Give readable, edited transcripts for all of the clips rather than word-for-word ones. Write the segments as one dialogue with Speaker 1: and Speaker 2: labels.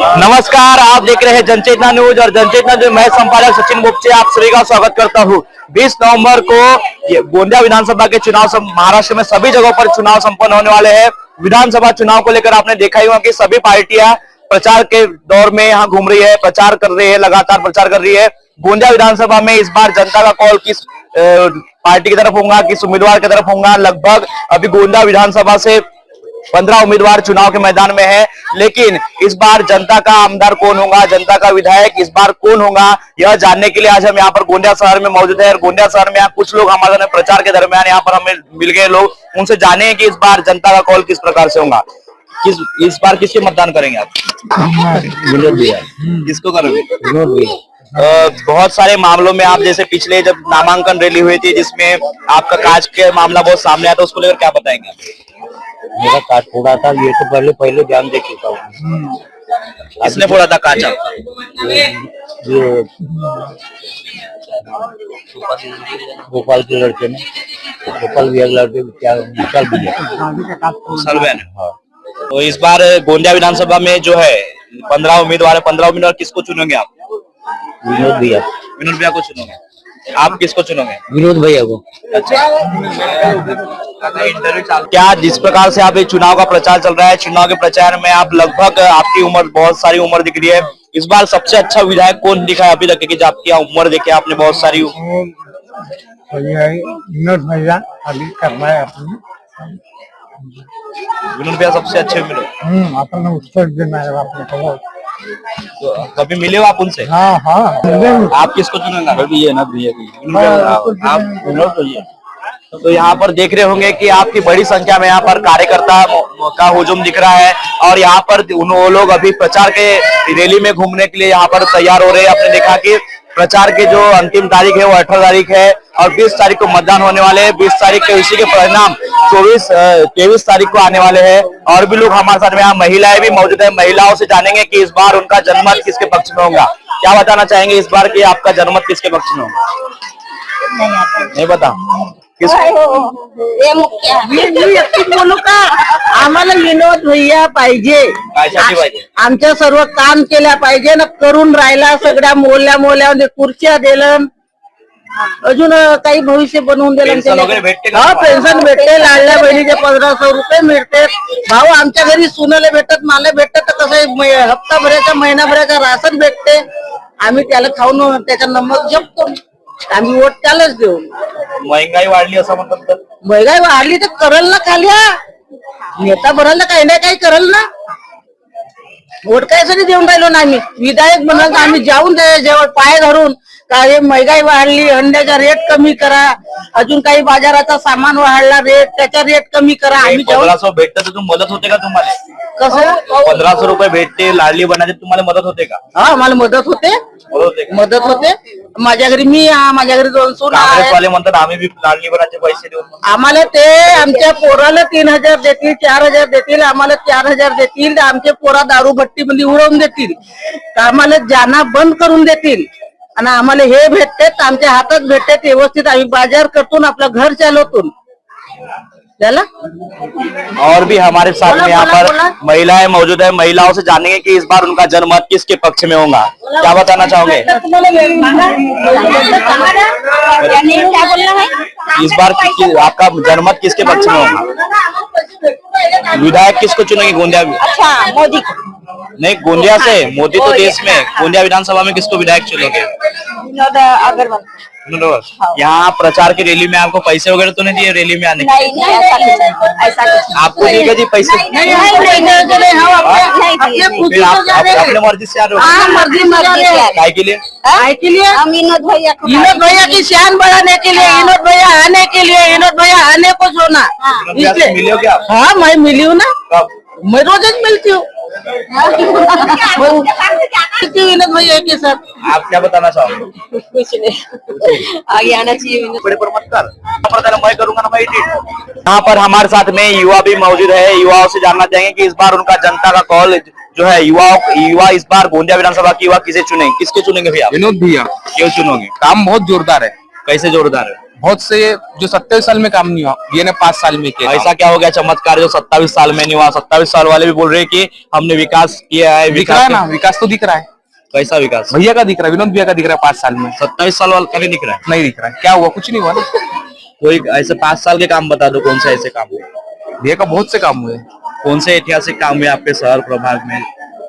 Speaker 1: नमस्कार, आप देख रहे हैं जनचेतना न्यूज और जनचेतना न्यूज मैं संपादक सचिन गुप्ते आप सभी का स्वागत करता हूं। 20 नवंबर को गोंदिया विधानसभा के चुनाव महाराष्ट्र में सभी जगहों पर चुनाव संपन्न होने वाले हैं। विधानसभा चुनाव को लेकर आपने देखा ही होगा कि सभी पार्टियां प्रचार के दौर में यहाँ घूम रही है, प्रचार कर रही है, लगातार प्रचार कर रही है। गोंदिया विधानसभा में इस बार जनता का कॉल किस पार्टी की तरफ होगा, किस उम्मीदवार की तरफ होगा। लगभग अभी गोंदिया विधानसभा से 15 उम्मीदवार चुनाव के मैदान में है, लेकिन इस बार जनता का आमदार कौन होगा, जनता का विधायक इस बार कौन होगा, यह जानने के लिए आज हम यहाँ पर गोंदिया शहर में मौजूद है। गोंदिया शहर में कुछ लोग हमारे प्रचार के दरमियान यहाँ पर हमें मिल गए लोग, उनसे जाने कि इस बार जनता का कॉल किस प्रकार से होगा। इस बार किसके मतदान करेंगे आप? विनोद भैया। किसको करोगे? विनोद भैया। बहुत सारे मामलों में आप जैसे पिछले जब नामांकन रैली हुई थी जिसमें आपका कांच के मामला बहुत सामने आया था, उसको लेकर क्या बताएंगे?
Speaker 2: मेरा कांच फोड़ा था, ये तो पहले ध्यान दे चुका हूँ।
Speaker 1: किसने फोड़ा था कांच?
Speaker 2: ये गोपाल के लड़के ने, गोपाल भैया लड़के क्या विशाल भैया।
Speaker 1: हाँ। तो इस बार गोंदिया विधानसभा में जो है 15 उम्मीदवार है, 15 उम्मीदवार किसको चुनेंगे आप?
Speaker 2: विनोद भैया।
Speaker 1: विनोद भैया को चुनोगे? आप किसको चुनोगे?
Speaker 2: विनोद भैया को।
Speaker 1: अच्छा, क्या जिस प्रकार से आप चुनाव का प्रचार चल रहा है, चुनाव के प्रचार में आप लगभग आपकी उम्र बहुत सारी उम्र दिख रही है, इस बार सबसे अच्छा विधायक कौन दिखा है अभी तक की? आपकी उम्र देखे आपने बहुत सारी।
Speaker 2: विनोद भैया अभी करना है अपनी।
Speaker 1: विनोद भैया सबसे अच्छे मिले।
Speaker 2: अपना उत्तर देना है आपने।
Speaker 1: तो कभी मिले हो आप उनसे?
Speaker 2: हाँ हाँ।
Speaker 1: आप किसको चुनेंगे?
Speaker 2: विनोद भैया।
Speaker 1: आप विनोद भैया। तो यहाँ पर देख रहे होंगे कि आपकी बड़ी संख्या में यहाँ पर कार्यकर्ता का हुजूम दिख रहा है और यहाँ पर वो लोग अभी प्रचार के रैली में घूमने के लिए यहाँ पर तैयार हो रहे हैं। आपने देखा कि प्रचार की जो अंतिम तारीख है वो 18 तारीख है और 20 तारीख को मतदान होने वाले हैं। 20 तारीख के इसी के परिणाम 23 तारीख को आने वाले हैं। और भी लोग हमारे साथ में यहाँ महिलाएं भी मौजूद है, महिलाओं से जानेंगे कि इस बार उनका जनमत किसके पक्ष में होगा। क्या बताना चाहेंगे इस बार की आपका जनमत किसके पक्ष में होगा? नहीं बता किस
Speaker 3: बोलू का? आम्हाला विनोद भैया पाहिजे, आमच्या सर्व काम केल्या पाहिजे ना, करून राहिला सगळ्या मोहल्ल्यामध्ये खुर्च्या दिलं, अजून काही भविष्य बनवून दिलं। हा, पेन्शन भेटते, लाडल्या बहिणीचे 1500 रुपये मिळते। भाऊ आमच्या घरी सुनाला भेटत, मला भेटत, तर कसं हप्ताभराच्या महिनाभराचा राशन भेटते। आम्ही त्याला खाऊन त्याचा नंबर जपतो, आम्ही वोट त्यालाच देऊ।
Speaker 1: महंगाई वाढली असं म्हणतात तर?
Speaker 3: महंगाई वाढली तर करल ना, खाली नेता भरायला काही ना काही करल ना। वोट कायसाठी देऊन राहिलो ना आम्ही? विधायक म्हणाल तर आम्ही जाऊन जेव्हा पाय धरून काय महंगाई वाढली, अंड्याचा रेट कमी करा, अजून काही बाजाराचा सामान वाढला रेट, त्याचा रेट कमी करा। आम्ही
Speaker 1: 1500 भेटतं तर मदत होते का तुम्हाला?
Speaker 3: कसं
Speaker 1: 1500 रुपये भेटते, लाडली बनायचे, तुम्हाला मदत होते का?
Speaker 3: हा, मला मदत होते, मदत होते। माझ्या घरी माझ्या घरी 2 सून
Speaker 1: काँग्रेस वाले म्हणतात आम्ही बी लाडली बनायचे पैसे देऊ।
Speaker 3: आम्हाला ते आमच्या पोराला 3000 देतील, 4000 देतील, आम्हाला 4000 देतील, आमचे पोरा दारू भट्टी मध्ये उडवून देतील, आम्हाला जाना बंद करून देतील आणि आम्हाला हे भेटते, आमच्या हातात भेटते व्यवस्थित, आम्ही बाजार करतो, आपलं घर चालवतो।
Speaker 1: और भी हमारे साथ में यहाँ पर महिलाएं मौजूद है, महिलाओं से जानेंगे कि इस बार उनका जनमत किसके पक्ष में होगा। क्या बताना चाहोगे इस बार आपका जनमत किसके पक्ष में होगा? विधायक किसको चुनेंगे गोंदिया?
Speaker 3: अच्छा, मोदी
Speaker 1: नहीं, गोंदिया से मोदी तो देश में, गोंदिया विधानसभा में किसको विधायक चुनोगे?
Speaker 3: अग्रवाल।
Speaker 1: यहाँ प्रचार की रैली में आपको पैसे वगैरह तो नहीं दिए रैली में आने के?
Speaker 3: नहीं, ऐसा कुछ
Speaker 1: आपको दिए गए जी पैसे?
Speaker 3: नहीं,
Speaker 1: अपने मर्जी से आ रहे हो?
Speaker 3: मर्जी
Speaker 1: काय के लिए?
Speaker 3: विनोद भैया की शान बढ़ाने के लिए, विनोद भैया आने के लिए, विनोद भैया आने को होना।
Speaker 1: इसलिए मिले हो क्या?
Speaker 3: हाँ, मैं मिली हूँ ना, मैं रोज मिलती हूँ विनोद भैया के साथ।
Speaker 1: आप क्या बताना चाहोगे?
Speaker 3: कुछ नहीं, आगे आना चाहिए।
Speaker 1: बड़े पर मत कर, मैं करूंगा ना, मैं यहाँ पर हमारे साथ में युवा भी मौजूद है। युवाओं से जानना चाहेंगे कि इस बार उनका जनता का कॉल जो है, युवा इस बार गोंदिया विधानसभा की युवा किसे चुनेंगे, किसके चुनेंगे भैया?
Speaker 4: विनोद भैया।
Speaker 1: क्यों चुनोगे?
Speaker 4: काम बहुत जोरदार है।
Speaker 1: कैसे जोरदार है?
Speaker 4: बहुत से जो 27 साल में काम नहीं हुआ ये ने 5 साल में किया।
Speaker 1: ऐसा क्या हो गया चमत्कार जो 27 साल में नहीं हुआ? 27 साल वाले भी बोल रहे हैं कि हमने विकास किया है।
Speaker 4: दिख रहा है ना, विकास तो दिख रहा है।
Speaker 1: कैसा विकास?
Speaker 4: भैया का दिख रहा है, विनोद भैया का दिख रहा है 5 साल में।
Speaker 1: 27 साल वाला का नहीं दिख रहा है?
Speaker 4: नहीं दिख रहा है। क्या हुआ? कुछ नहीं हुआ ना।
Speaker 1: कोई ऐसे 5 साल के काम बता दो, कौन से ऐसे काम हुए?
Speaker 4: भैया का बहुत से काम हुए।
Speaker 1: कौन से ऐतिहासिक काम हुए आपके शहर प्रभाग में,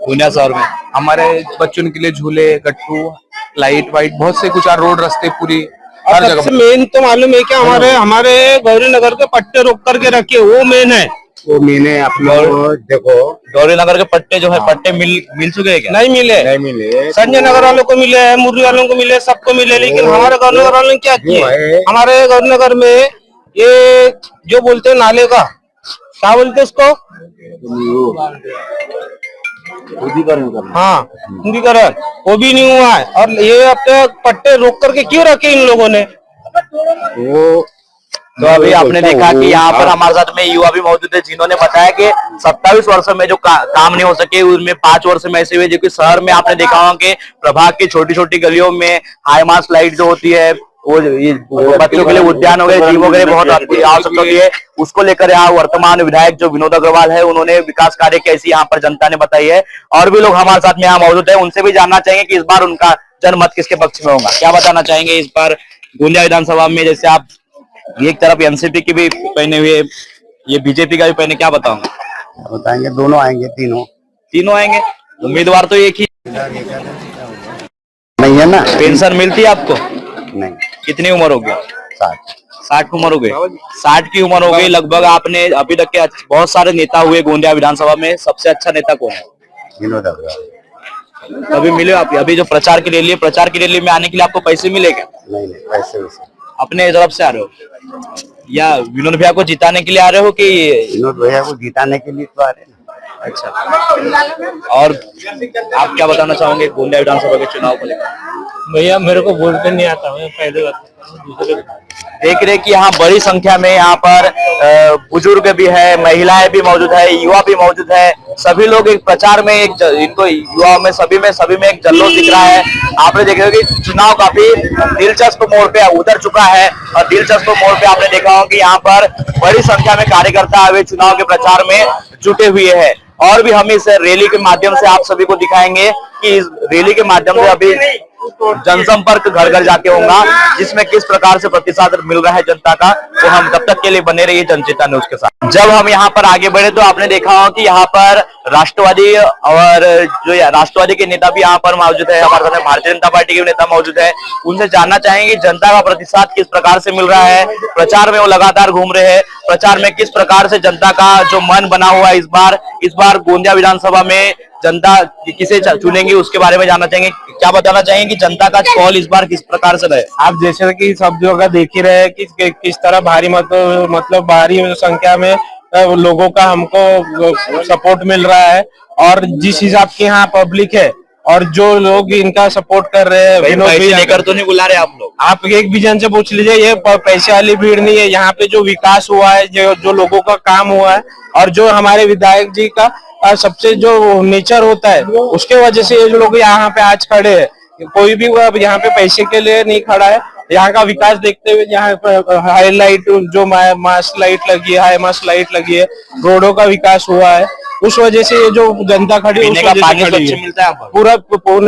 Speaker 1: गोंदिया शहर में?
Speaker 4: हमारे बच्चों के लिए झूले, गट्टू, लाइट वाइट, बहुत से कुछ रोड रास्ते पूरी हर जगह।
Speaker 5: मेन तो मालूम है क्या, हमारे गौरी नगर के पट्टे रोक करके रखे, वो मेन है।
Speaker 2: वो मैंने आप लोग देखो,
Speaker 1: गौरी नगर के पट्टे जो है, पट्टे मिल चुके हैं क्या?
Speaker 5: नहीं मिले। संजय नगर वालों को मिले हैं, मुरली वालों को मिले, सबको मिले, लेकिन हमारे गौरी नगर वालों ने क्या किया? हमारे गौरी नगर में ये जो बोलते हैं नाले का, क्या बोलते उसको? हाँ, शुद्धिकरण, वो भी नहीं हुआ है। और ये अपने पट्टे रोक करके क्यों रखे इन लोगों ने?
Speaker 2: वो
Speaker 1: तो अभी आपने देखा कि यहाँ पर हमारे साथ में युवा भी मौजूद है जिन्होंने बताया कि 27 वर्षों में जो काम नहीं हो सके उनमें 5 वर्ष में ऐसे हुए। जो कि शहर में आपने देखा होगा कि प्रभाग की छोटी छोटी गलियों में हाई मास्ट लाइट जो होती है, वो बच्चों के लिए उद्यान वगैरह, जिम वगैरह बहुत आवश्यकता होती है। उसको लेकर यहाँ वर्तमान विधायक जो विनोद अग्रवाल है, उन्होंने विकास कार्य कैसी यहाँ पर जनता ने बताई है। और भी लोग हमारे साथ में यहाँ मौजूद है, उनसे भी जानना चाहेंगे कि इस बार उनका जनमत किसके पक्ष में होगा। क्या बताना चाहेंगे इस बार गोंदिया विधानसभा में? जैसे आप एक तरफ एनसीपी की भी पहने हुए, ये बीजेपी का भी पहने, क्या बताऊंगा?
Speaker 2: बताएंगे दोनों आएंगे, तीनों
Speaker 1: आएंगे। उम्मीदवार तो एक ही
Speaker 2: नहीं है ना।
Speaker 1: पेंशन मिलती है आपको?
Speaker 2: नहीं।
Speaker 1: कितनी उम्र हो गई? 60 उम्र हो गई। 60 की उम्र हो गई लगभग। आपने अभी तक के बहुत सारे नेता हुए गोंदिया विधानसभा में, सबसे अच्छा नेता कौन है?
Speaker 2: विनोद अग्रवाल।
Speaker 1: अभी मिले आप? अभी जो प्रचार के लिए में आने के लिए आपको पैसे मिले क्या?
Speaker 2: नहीं, पैसे वैसे
Speaker 1: अपने तरफ से आ रहे हो या विनोद भैया को जिताने के लिए आ रहे हो? कि
Speaker 2: विनोद भैया को जिताने के लिए तो आ रहे हैं।
Speaker 1: अच्छा, और आप क्या बताना चाहोगे गोंदिया विधानसभा के चुनाव को लेकर?
Speaker 5: भैया मेरे को बोलते नहीं आता, मैं पहले दूसरे
Speaker 1: देख रहे कि यहाँ बड़ी संख्या में यहाँ पर बुजुर्ग भी है, महिलाएं भी मौजूद है, युवा भी मौजूद है। सभी लोग एक प्रचार में इनको युवाओं में सभी में एक जल्लोष दिख रहा है। आपने देखा कि चुनाव काफी दिलचस्प मोड़ पे उतर चुका है और दिलचस्प मोड़ पे आपने देखा होगा कि यहाँ पर बड़ी संख्या में कार्यकर्ता अभी चुनाव के प्रचार में जुटे हुए हैं। और भी हम इस रैली के माध्यम से आप सभी को दिखाएंगे कि इस रैली के माध्यम से अभी जनसंपर्क घर घर जाके होगा, जिसमें किस प्रकार से प्रतिसाद मिल रहा है जनता का, वो हम तब तक के लिए बने रहिए जनचेतना न्यूज के साथ। जब हम यहाँ पर आगे बढ़े तो आपने देखा होगा कि यहाँ पर राष्ट्रवादी और जो राष्ट्रवादी के नेता भी यहाँ पर मौजूद है, हमारे साथ भारतीय जनता पार्टी के नेता मौजूद है। उनसे जानना चाहेंगे जनता का प्रतिसाद किस प्रकार से मिल रहा है। प्रचार में वो लगातार घूम रहे हैं, प्रचार में किस प्रकार से जनता का जो मन बना हुआ है इस बार गोंदिया विधानसभा में जनता किसे चुनेंगे उसके बारे में जानना चाहेंगे। क्या बताना चाहेंगे कि जनता का कॉल इस बार किस प्रकार से रहे?
Speaker 5: आप जैसे कि सब जगह देख ही रहे हैं कि किस तरह भारी मतलब भारी संख्या में लोगों का हमको सपोर्ट मिल रहा है। और जिस हिसाब की यहाँ पब्लिक है और जो लोग इनका सपोर्ट कर रहे हैं,
Speaker 1: पैसे लेकर तो नहीं बुला रहे आप लोग?
Speaker 5: आप एक भी जन से पूछ लीजिए, ये पैसे वाली भीड़ नहीं है। यहाँ पे जो विकास हुआ है, जो लोगों का काम हुआ है और जो हमारे विधायक जी का सबसे जो नेचर होता है, उसके वजह से ये जो लोग यहाँ पे आज खड़े हैं। कोई भी यहाँ पे पैसे के लिए नहीं खड़ा है। यहाँ का विकास देखते हुए यहाँ पे हाईलाइट जो मास्ट लाइट लगी है, हाई मास्ट लाइट लगी है, रोडों का विकास हुआ है, उस वजह से ये जो जनता खड़ी है, उस वजह से खड़ी है।
Speaker 1: मिलता है
Speaker 5: पूरा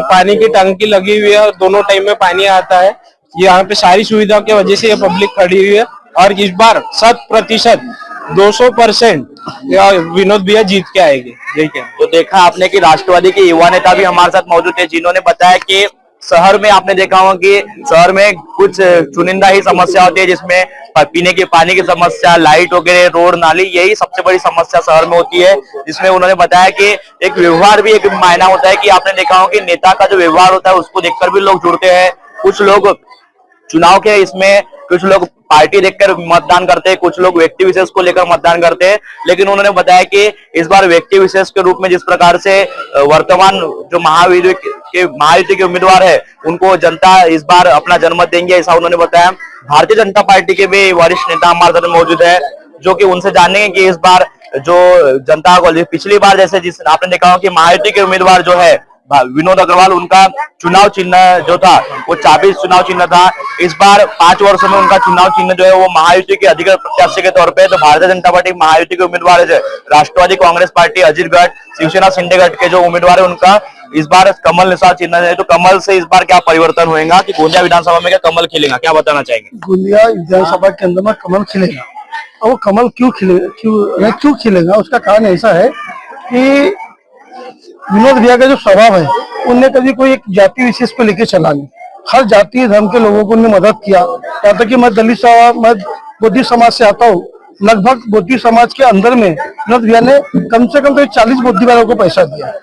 Speaker 5: पानी की टंकी लगी हुई है और दोनों टाइम में पानी आता है। यहाँ पे सारी सुविधा की वजह से ये पब्लिक खड़ी हुई है। और इस बार 100% 200% विनोद भैया जीत के आएंगे। देखिए,
Speaker 1: तो देखा आपने कि राष्ट्रवादी के युवा नेता भी हमारे साथ मौजूद है, जिन्होंने बताया कि शहर में आपने देखा होगा कि शहर में कुछ चुनिंदा ही समस्या होती है, जिसमें पीने के पानी की समस्या, लाइट वगैरह, रोड नाली, यही सबसे बड़ी समस्या शहर में होती है। जिसमें उन्होंने बताया कि एक व्यवहार भी एक मायना होता है कि आपने देखा होगा कि नेता का जो व्यवहार होता है उसको देखकर भी लोग जुड़ते हैं। कुछ लोग चुनाव के इसमें कुछ लोग पार्टी देखकर मतदान करते हैं, कुछ लोग व्यक्ति विशेष को लेकर मतदान करते हैं। लेकिन उन्होंने बताया कि इस बार व्यक्ति विशेष के रूप में जिस प्रकार से वर्तमान जो महायुति के उम्मीदवार है उनको जनता इस बार अपना जनमत देंगे, ऐसा उन्होंने बताया। भारतीय जनता पार्टी के भी वरिष्ठ नेता हमारे साथ मौजूद है, जो कि उनसे जानेंगे कि इस बार जो जनता को पिछली बार जैसे जिस आपने देखा हो कि महायुति के उम्मीदवार जो है विनोद अग्रवाल उनका चुनाव चिन्ह जो था वो चाबी चुनाव चिन्ह था। इस बार 5 वर्षों में उनका चुनाव चिन्ह जो है वो महायुति के अधिकृत प्रत्याशी के तौर पे, तो भारतीय जनता पार्टी महायुति के उम्मीदवार है राष्ट्रवादी कांग्रेस पार्टी अजीत गढ़, शिवसेना शिंदे गढ़ के जो उम्मीदवार है उनका इस बार कमल निशान चिन्ह है। तो कमल से इस बार क्या परिवर्तन होगा कि गोंदिया विधानसभा में क्या कमल खिलेगा, क्या बताना चाहेंगे?
Speaker 6: गोंदिया विधानसभा के अंदर में कमल खिलेगा। और वो कमल क्यों खिलेगा, उसका कारण ऐसा है कि विनोद भैया का जो स्वभाव है, उनने कभी कोई एक जाति विशेष को लेकर चला नहीं। हर जाति धर्म के लोगों को उन्होंने मदद किया। यहाँ तक कि मैं दलित मैं बौद्ध समाज से आता हूँ, लगभग बौद्ध समाज के अंदर में विनोद भैया ने कम से कम 40 बौद्ध वालों को पैसा दिया।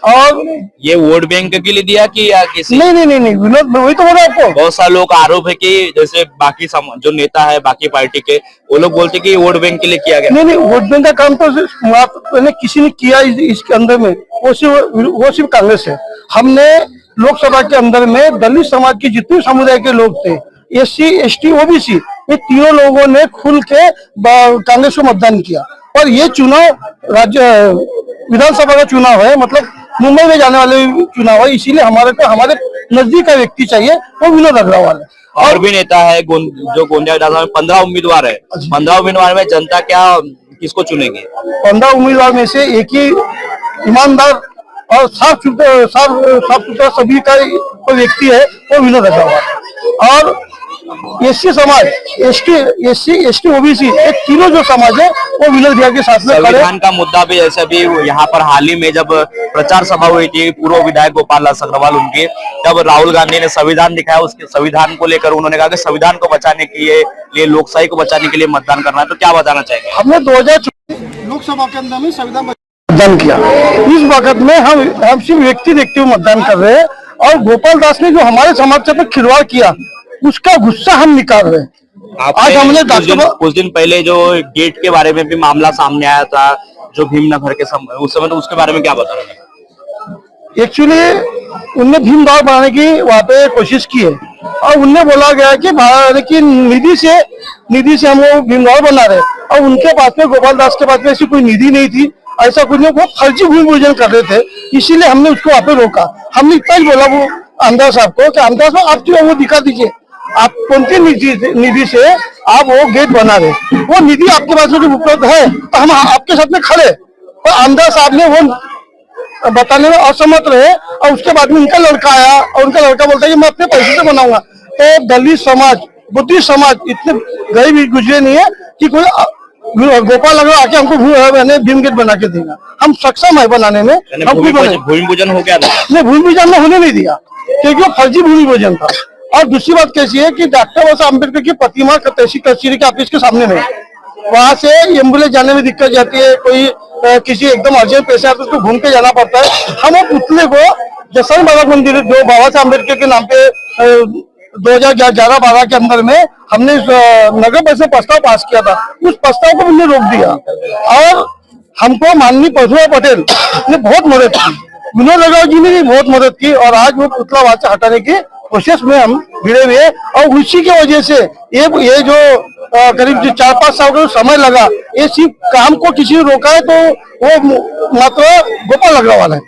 Speaker 6: और
Speaker 1: ये वोट बैंक के लिए दिया कि या किसी?
Speaker 6: नहीं, विनोद, वही तो बोला आपको।
Speaker 1: बहुत सारे लोग का आरोप है कि जैसे बाकी जो नेता है बाकी पार्टी के, वो लोग बोलते कि वोट बैंक के लिए किया गया।
Speaker 6: नहीं, वोट बैंक का काम तो किसी ने किया इसके अंदर में, वो सिर्फ कांग्रेस है। हमने लोकसभा के अंदर में दलित समाज के जितने समुदाय के लोग थे, SC ST OBC, ये तीनों लोगों ने खुल के कांग्रेस को मतदान किया। और ये चुनाव राज्य विधानसभा का चुनाव है, मतलब मुंबई में जाने वाले चुनाव है, इसीलिए हमारे नजदीक का व्यक्ति चाहिए, वो विनोद अग्रवाल है।
Speaker 1: और भी नेता है जो गोंदिया विधानसभा में 15 उम्मीदवार है, 15 उम्मीदवार में जनता क्या किसको चुनेगी? 15
Speaker 6: उम्मीदवार में से एक ही ईमानदार और साफ सुथरा सभी का कोई व्यक्ति है, वो विनोद अग्रवाल। और SC समाज, SC ST OBC, ये तीनों जो समाज है वो विनोद भैया के साथ में खड़े।
Speaker 1: संविधान का मुद्दा भी जैसे अभी यहाँ पर हाल ही में जब प्रचार सभा हुई थी पूर्व विधायक गोपाल दास अग्रवाल उनकी, तब राहुल गांधी ने संविधान दिखाया, उसके संविधान को लेकर उन्होंने कहा कि संविधान को बचाने के लिए लोकशाही को बचाने के लिए मतदान करना है। तो क्या बताना चाहेंगे?
Speaker 6: हमने 2024 लोकसभा के अंदर में संविधान मतदान किया। इस वक्त में हम सिर्फ व्यक्ति देखते हुए मतदान कर रहे हैं, और गोपाल दास ने जो हमारे समाज से खिलवाड़ किया, उसका गुस्सा हम निकाल रहे हैं। आज हमने
Speaker 1: कुछ दिन पहले जो गेट के बारे में भी मामला सामने आया था, जो भीमनगर के उस समय, तो उसके बारे में क्या बता रहे हैं?
Speaker 6: एक्चुअली उनने भीम द्वार बनाने की वहाँ पे कोशिश की है, और उनने बोला गया कि निधि से हम वो भीम द्वार बना रहे, और उनके पास में गोपाल दास के पास में ऐसी कोई निधि नहीं थी, ऐसा कुछ नहीं, वो फर्जी भूमि पूजन कर रहे थे, इसीलिए हमने उसको वहाँ पे रोका। हमने इतना ही बोला वो आमदार साहब को कि आमदार साहब आप जो वो दिखा दीजिए, आप कौन सी निधि से आप वो गेट बना रहे, वो निधि आपके पास में उपलब्ध है तो हम आपके साथ में खड़े। और आमदार साहब ने वो बताने में असमर्थ रहे, और उसके बाद में उनका लड़का आया, और उनका लड़का बोलता है कि मैं अपने पैसे से बनाऊंगा। तो दलित समाज, बुद्धिस्ट समाज इतने गए भी गुजरे नहीं है कि कोई गोपाल अगर आके हमको भीम गेट बना के देगा। हम सक्षम है बनाने में।
Speaker 1: भूमि पूजन हो गया था?
Speaker 6: नहीं, भूमि पूजन में होने नहीं दिया, क्योंकि वो फर्जी भूमि पूजन था। और दूसरी बात कैसी है कि डॉक्टर बाबा साहब अम्बेडकर की प्रतिमा तहसील कचहरी के ऑफिस के सामने में, वहां से एम्बुलेंस जाने में दिक्कत जाती है, कोई किसी एकदम अर्जेंट पेशेंट है तो उसको घूम के जाना पड़ता है। हम वो पुतले को जसवंत बाबा मंदिर जो बाबा साहब अम्बेडकर के नाम पे 2011-12 के अंदर में हमने नगर परिषद प्रस्ताव पास किया था, उस प्रस्ताव को हमने रोक दिया। और हमको माननीय परशुराम पटेल ने बहुत मदद की, विनोद अग्रवाल जी ने भी बहुत मदद की, और आज वो पुतला वहां से हटाने की कोशिश में हम भिड़े हुए, और उसी की वजह से ये जो करीब 4-5 साल का समय लगा, ये सिर्फ काम को किसी ने रोका है तो वो मात्र गोपाल अग्रवाल है।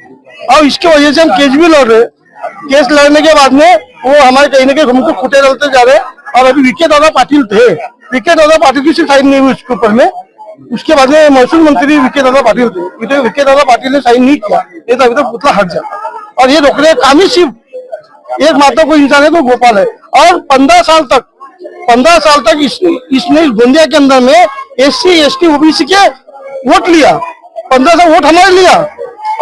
Speaker 6: और इसकी वजह से हम केस भी लड़ रहे, केस लड़ने के बाद में वो हमारे कहीं ना कहीं हमको खुटे डालते जा रहे। और अभी विके दादा पाटिल थे, विके दादा पाटिल की सिर्फ साइन नहीं हुई उसके ऊपर में, उसके बाद में महसूल मंत्री विके दादा पाटिल थे, विके दादा पाटिल ने साइन नहीं किया, ये तो अभी तक पुतला हट जाता। और ये रोकने का काम ही सिर्फ एक मात्र कोई इंसान है तो गोपाल है। और 15 साल तक इसने गोंदिया के अंदर में SC ST OBC के वोट लिया, 15 साल वोट हमारे लिया,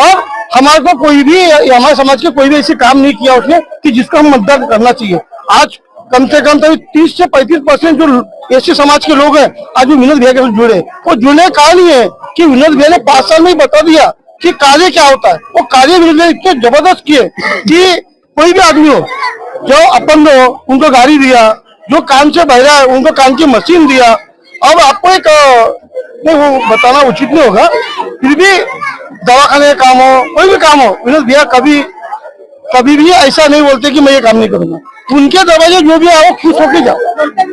Speaker 6: और हमारे को कोई भी, हमारे समाज के कोई भी ऐसे काम नहीं किया उसने कि जिसको हम मतदान करना चाहिए। आज कम से कम 30 से 35% जो SC समाज के लोग हैं आज भी विनोद भैया के साथ जुड़े। वो जुड़ने का कारण ये है कि विनोद भैया ने 5 साल में ही बता दिया कि कार्य क्या होता है। वो कार्य विनोद भैया इतने जबरदस्त किए कि कोई भी आदमी हो, जो अपंग हो उनको गाड़ी दिया, जो कान से बहरा है उनको कान की मशीन दिया। अब आपको एक नहीं वो बताना उचित नहीं होगा, फिर भी दवाखाने का काम हो, कोई भी काम हो, विनोद भैया कभी भी ऐसा नहीं बोलते कि मैं ये काम नहीं करूंगा। उनके दरवाजे जो भी आओ खुश होके जाओ,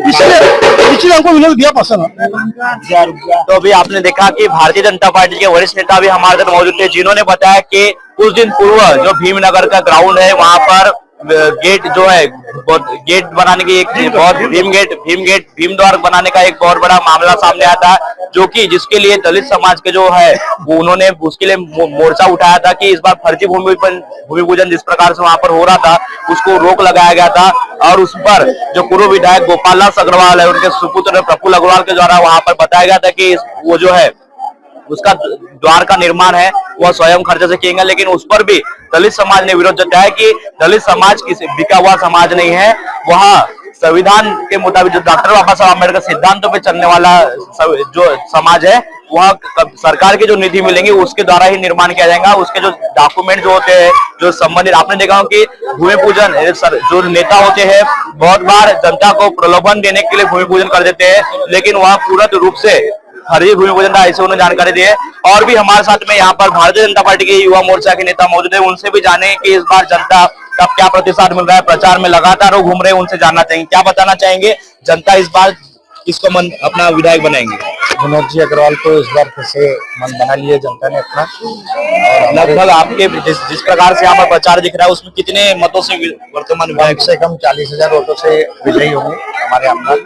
Speaker 6: इसलिए हमको विनोद भैया पसंद है।
Speaker 1: तो अभी आपने देखा कि भारतीय जनता पार्टी के वरिष्ठ नेता भी हमारे साथ मौजूद थे, जिन्होंने बताया कि कुछ दिन पूर्व जो भीमनगर का ग्राउंड है वहां पर गेट जो है गेट बनाने की एक बहुत भीम द्वार बनाने का एक बहुत बड़ा मामला सामने आया था, जो कि जिसके लिए दलित समाज के जो है वो उन्होंने उसके लिए मोर्चा उठाया था कि इस बार फर्जी भूमि पूजन जिस प्रकार से वहां पर हो रहा था उसको रोक लगाया गया था। और उस पर जो पूर्व विधायक गोपाल दास अग्रवाल है उनके सुपुत्र प्रफुल्ल अग्रवाल के द्वारा वहां पर बताया गया था कि वो जो है उसका द्वार का निर्माण है वह स्वयं खर्चे से किएंगे, लेकिन उस पर भी दलित समाज ने विरोध जताया कि दलित समाज किसी बिका हुआ समाज नहीं है, वह संविधान के मुताबिक जो डॉक्टर बाबा साहब अम्बेडकर सिद्धांतों पे चलने वाला जो समाज है वह सरकार की जो निधि मिलेंगी उसके द्वारा ही निर्माण किया जाएगा। उसके जो डॉक्यूमेंट जो होते हैं जो संबंधित, आपने देखा हो कि भूमि पूजन जो नेता होते हैं बहुत बार जनता को प्रलोभन देने के लिए भूमि पूजन कर देते हैं, लेकिन वह पूर्ण रूप से फर्जी भूमि पूजन था, ऐसे उन्होंने जानकारी दी है। और भी हमारे साथ में यहाँ पर भारतीय जनता पार्टी के युवा मोर्चा के नेता मौजूद है, उनसे भी जाने कि इस बार जनता का क्या प्रतिसाद मिल रहा है, प्रचार में लगातार वो घूम रहे हैं, उनसे जानना चाहेंगे क्या बताना चाहेंगे जनता इस बार किसको मन अपना विधायक बनाएंगे।
Speaker 2: विनोद जी अग्रवाल को इस बार फिर से मन बना लिया जनता ने अपना।
Speaker 1: लगभग आपके जिस प्रकार से यहाँ पर प्रचार दिख रहा है उसमें कितने मतों से वर्तमान विधायक
Speaker 2: कम से कम 40,000 वोटों से विजयी होंगे हमारे आमदार।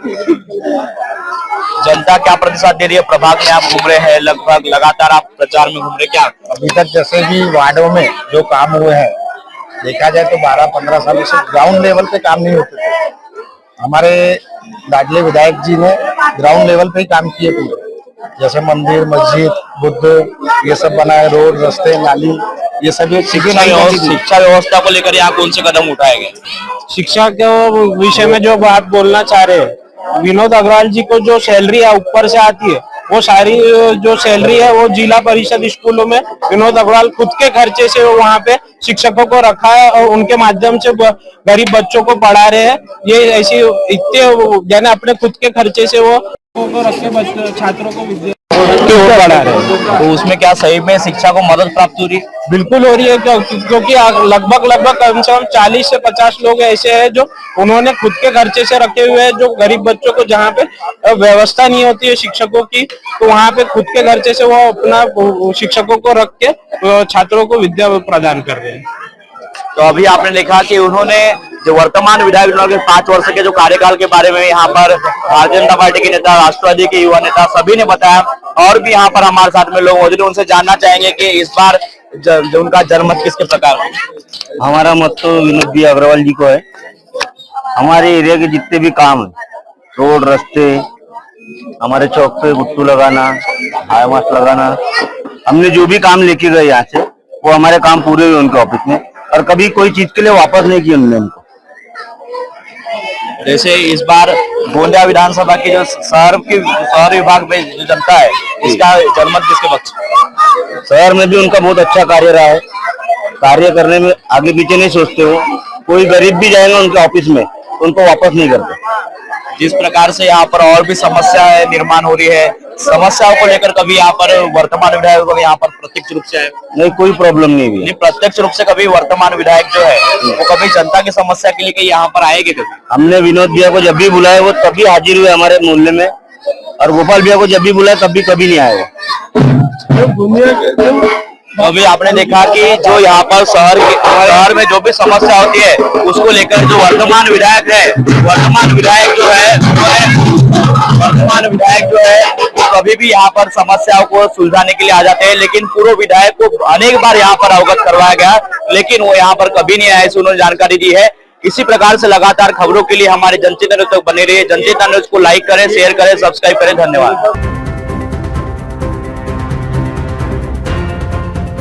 Speaker 1: जनता क्या प्रतिसाद दे रही है, प्रभाग में आप घूम रहे हैं, लगभग लगातार आप प्रचार में घूम रहे, क्या
Speaker 2: अभी तक जैसे भी वार्डों में जो काम हुए हैं देखा जाए तो 12-15 सालों से ग्राउंड लेवल पे काम नहीं होते थे। हमारे लाडले विधायक जी ने ग्राउंड लेवल पे ही काम किए पूरे, जैसे मंदिर मस्जिद बुद्ध ये सब बनाए, रोड रास्ते नाली ये सब
Speaker 1: शिक्षा व्यवस्था को लेकर यहाँ कौन से कदम उठाए गए।
Speaker 5: शिक्षा के विषय में जो बात बोलना चाह रहे हैं, विनोद अग्रवाल जी को जो सैलरी है ऊपर से आती है वो सारी जो सैलरी है वो जिला परिषद स्कूलों में विनोद अग्रवाल खुद के खर्चे से वो वहाँ पे शिक्षकों को रखा है और उनके माध्यम से गरीब बच्चों को पढ़ा रहे हैं। ये ऐसी इतने यानी अपने खुद के खर्चे से वो रख के छात्रों को विद्या पढ़ा रहे हैं।
Speaker 1: तो उसमें क्या सही में शिक्षा को मदद प्राप्त हो रही है?
Speaker 5: बिल्कुल हो रही है, क्योंकि लगभग कम से कम 40 से 50 लोग ऐसे हैं जो उन्होंने खुद के खर्चे से रखे हुए हैं, जो गरीब बच्चों को जहाँ पे व्यवस्था नहीं होती है शिक्षकों की तो वहाँ पे खुद के खर्चे से वो अपना शिक्षकों को रख के छात्रों को विद्या प्रदान कर रहे हैं।
Speaker 1: तो अभी आपने देखा कि उन्होंने जो वर्तमान विधायक के 5 वर्ष के जो कार्यकाल के बारे में यहाँ पर भारतीय जनता पार्टी के नेता, राष्ट्रवादी के युवा नेता सभी ने बताया, और भी यहाँ पर हमारे साथ में लोग मौजूद हैं, उनसे जानना चाहेंगे कि इस बार जो उनका जनमत किसके प्रकार है।
Speaker 7: हमारा मत तो विनोद जी अग्रवाल जी को है। हमारे एरिया के जितने भी काम है, रोड रास्ते, हमारे चौक पे गुट्टू लगाना, हाई मास्क लगाना, हमने जो भी काम लेके गए यहाँ से वो हमारे काम पूरे हुए उनके ऑफिस में, और कभी कोई चीज के लिए वापस नहीं किया उन्होंने हमको।
Speaker 1: जैसे इस बार गोंदिया विधानसभा की जो शहर विभाग में जो जनता है इसका जनमत किसके पक्ष?
Speaker 7: शहर में भी उनका बहुत अच्छा कार्य रहा है, कार्य करने में आगे पीछे नहीं सोचते हो। कोई गरीब भी जाएगा उनके ऑफिस में तो उनको वापस नहीं करते।
Speaker 1: जिस प्रकार से यहाँ पर और भी समस्या निर्माण हो रही है, समस्याओं को लेकर कभी यहाँ पर वर्तमान विधायक यहाँ पर प्रत्यक्ष रूप से आए?
Speaker 7: नहीं, कोई प्रॉब्लम नहीं हुई।
Speaker 1: प्रत्यक्ष रूप से कभी वर्तमान विधायक जो है वो कभी जनता की समस्या के लिए कहीं यहाँ पर आएंगे कभी?
Speaker 7: हमने विनोद भैया को जब भी बुलाया वो तभी हाजिर हुए हमारे मोहल्ले में, और गोपाल भैया को जब भी बुलाया तब भी कभी नहीं आए वो।
Speaker 1: अभी आपने देखा कि जो यहाँ पर शहर में जो भी समस्या होती है उसको लेकर जो वर्तमान विधायक जो है वो कभी भी यहाँ पर समस्याओं को सुलझाने के लिए आ जाते हैं, लेकिन पूर्व विधायक को अनेक बार यहाँ पर अवगत करवाया गया लेकिन वो यहाँ पर कभी नहीं आए, ऐसी उन्होंने जानकारी दी है। इसी प्रकार से लगातार खबरों के लिए हमारे जनचेतना न्यूज तक बने रहिए। जनचेतना न्यूज को लाइक करें, शेयर करें, सब्सक्राइब करें। धन्यवाद।